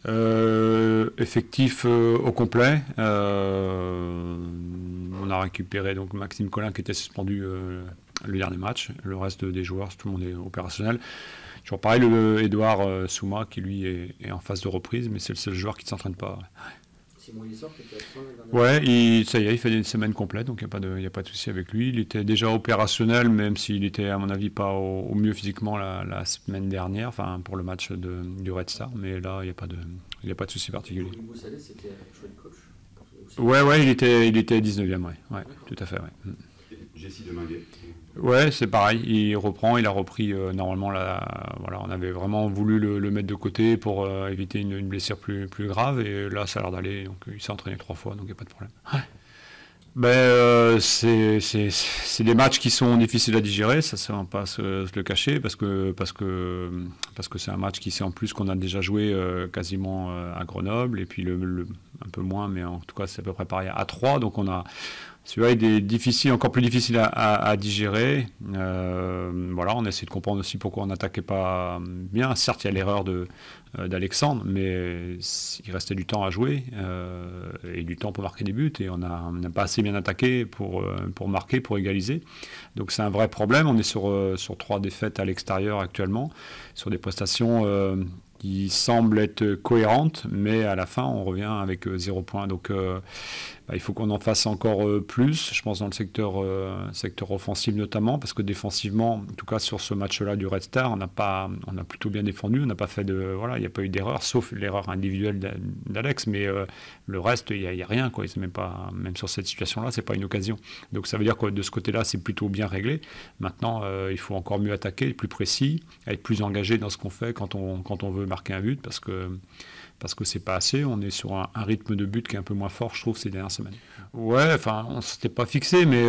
Effectif au complet. On a récupéré donc Maxime Collin qui était suspendu le dernier match. Le reste des joueurs, tout le monde est opérationnel. Toujours pareil, Edouard Souma qui lui est en phase de reprise, mais c'est le seul joueur qui ne s'entraîne pas. Simon Lissor qui était absent la dernière Ouais, ça y est, il fait une semaine complète, donc il n'y a pas de souci avec lui. Il était déjà opérationnel, même s'il était, à mon avis, pas au mieux physiquement la semaine dernière, enfin pour le match du Red Star, mais là, il n'y a pas de souci particulier. Hugo Salé, c'était choix de coach. Ouais, il était 19e, ouais, tout à fait, ouais. Jessie Deminguet. Ouais, c'est pareil, il a repris normalement, voilà, on avait vraiment voulu le mettre de côté pour éviter une blessure plus grave, et là ça a l'air d'aller, donc il s'est entraîné 3 fois, donc il n'y a pas de problème. Ouais. C'est des matchs qui sont difficiles à digérer, ça ne va pas se le cacher, parce que c'est un match qui sait en plus qu'on a déjà joué quasiment à Grenoble, et puis un peu moins, mais en tout cas c'est à peu près pareil à 3, donc celui-là est difficile, encore plus difficile à digérer. Voilà, on essaie de comprendre aussi pourquoi on n'attaquait pas bien. Certes, il y a l'erreur d'Alexandre, mais il restait du temps à jouer et du temps pour marquer des buts. Et on n'a pas assez bien attaqué pour marquer, pour égaliser. Donc c'est un vrai problème. On est sur 3 défaites à l'extérieur actuellement, sur des prestations qui semblent être cohérentes, mais à la fin, on revient avec 0 points. Donc il faut qu'on en fasse encore plus, je pense, dans le secteur offensif notamment, parce que défensivement, en tout cas sur ce match-là du Red Star, on a plutôt bien défendu, on n'a pas fait il n'y a pas eu d'erreur, sauf l'erreur individuelle d'Alex, mais le reste, il n'y a rien, quoi. C'est même sur cette situation-là, c'est pas une occasion. Donc ça veut dire que de ce côté-là, c'est plutôt bien réglé. Maintenant, il faut encore mieux attaquer, être plus précis, être plus engagé dans ce qu'on fait quand on veut marquer un but, parce que c'est pas assez, on est sur un rythme de but qui est un peu moins fort, je trouve, ces dernières semaines. Ouais, enfin, on s'était pas fixé, mais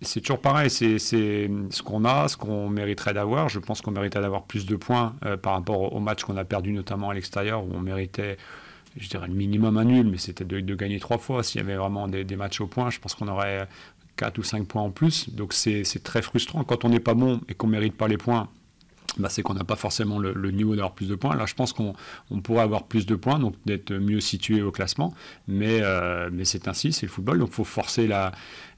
c'est toujours pareil, c'est ce qu'on a, ce qu'on mériterait d'avoir. Je pense qu'on mériterait d'avoir plus de points par rapport au match qu'on a perdu, notamment à l'extérieur, où on méritait, je dirais, le minimum un nul, mais c'était de gagner 3 fois. S'il y avait vraiment des matchs au point, je pense qu'on aurait 4 ou 5 points en plus. Donc c'est très frustrant. Quand on n'est pas bon et qu'on ne mérite pas les points, c'est qu'on n'a pas forcément le niveau d'avoir plus de points. Là, je pense qu'on pourrait avoir plus de points, donc d'être mieux situé au classement. Mais c'est ainsi, c'est le football. Donc il faut forcer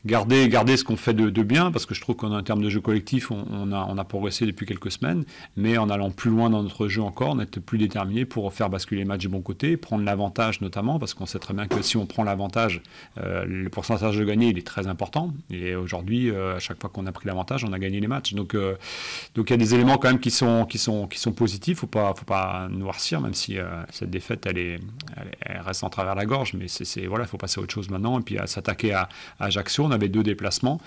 garder ce qu'on fait de bien, parce que je trouve qu'en termes de jeu collectif, on a progressé depuis quelques semaines, mais en allant plus loin dans notre jeu encore, on est plus déterminé pour faire basculer les matchs du bon côté, prendre l'avantage notamment, parce qu'on sait très bien que si on prend l'avantage, le pourcentage de gagner, il est très important. Et aujourd'hui, à chaque fois qu'on a pris l'avantage, on a gagné les matchs. Donc il y a des éléments quand même qui sont positifs. Faut pas noircir, même si cette défaite, elle reste en travers la gorge, mais voilà, il faut passer à autre chose maintenant, et puis à s'attaquer à Ajaccio. On avait 2 déplacements.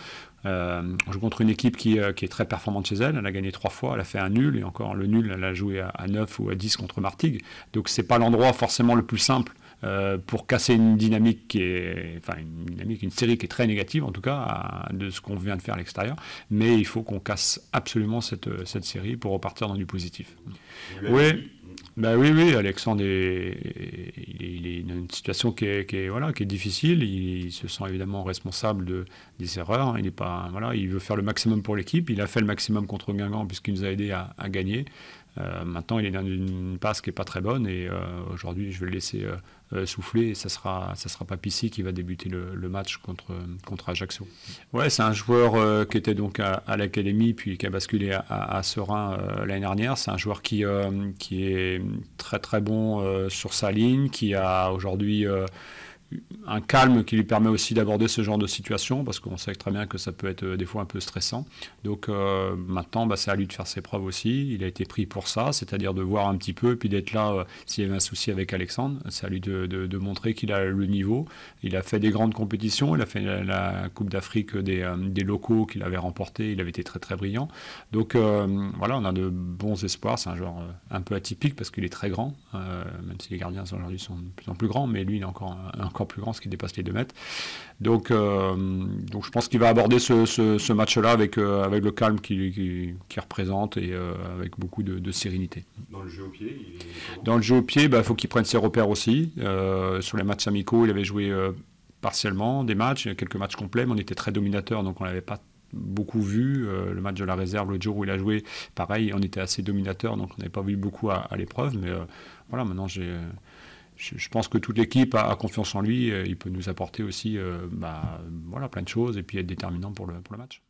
On joue contre une équipe qui est très performante chez elle. Elle a gagné 3 fois, elle a fait un nul, et encore le nul, elle a joué à 9 ou à 10 contre Martigues. Donc c'est pas l'endroit forcément le plus simple pour casser une dynamique une série qui est très négative, en tout cas, de ce qu'on vient de faire à l'extérieur. Mais il faut qu'on casse absolument cette série pour repartir dans du positif. Oui. Oui, Alexandre il est dans une situation qui est difficile. Il se sent évidemment responsable des erreurs. Il veut faire le maximum pour l'équipe. Il a fait le maximum contre Guingamp puisqu'il nous a aidé à gagner. Maintenant, il est dans une passe qui n'est pas très bonne, et aujourd'hui, je vais le laisser souffler, et ça sera Papissi qui va débuter le match contre Ajaccio. Ouais, c'est un joueur qui était donc à l'académie, puis qui a basculé à Serein l'année dernière. C'est un joueur qui est très très bon sur sa ligne, qui a aujourd'hui un calme qui lui permet aussi d'aborder ce genre de situation, parce qu'on sait très bien que ça peut être des fois un peu stressant. Donc maintenant, c'est à lui de faire ses preuves aussi. Il a été pris pour ça, c'est-à-dire de voir un petit peu, et puis d'être là s'il y avait un souci avec Alexandre. C'est à lui de montrer qu'il a le niveau. Il a fait des grandes compétitions, il a fait la Coupe d'Afrique des locaux qu'il avait remporté, il avait été très très brillant. Donc voilà, on a de bons espoirs. C'est un joueur un peu atypique parce qu'il est très grand, même si les gardiens aujourd'hui sont de plus en plus grands, mais lui il est encore plus grand, ce qui dépasse les 2 mètres. Donc je pense qu'il va aborder ce match-là avec le calme qu'il représente, et avec beaucoup de sérénité. Dans le jeu au pied, il faut qu'il prenne ses repères aussi. Sur les matchs amicaux, il avait joué partiellement des matchs, quelques matchs complets, mais on était très dominateur, donc on l'avait pas beaucoup vu. Le match de la réserve, l'autre jour où il a joué, pareil, on était assez dominateur, donc on n'avait pas vu beaucoup à l'épreuve, mais voilà, maintenant je pense que toute l'équipe a confiance en lui. Il peut nous apporter aussi voilà, plein de choses et puis être déterminant pour le match.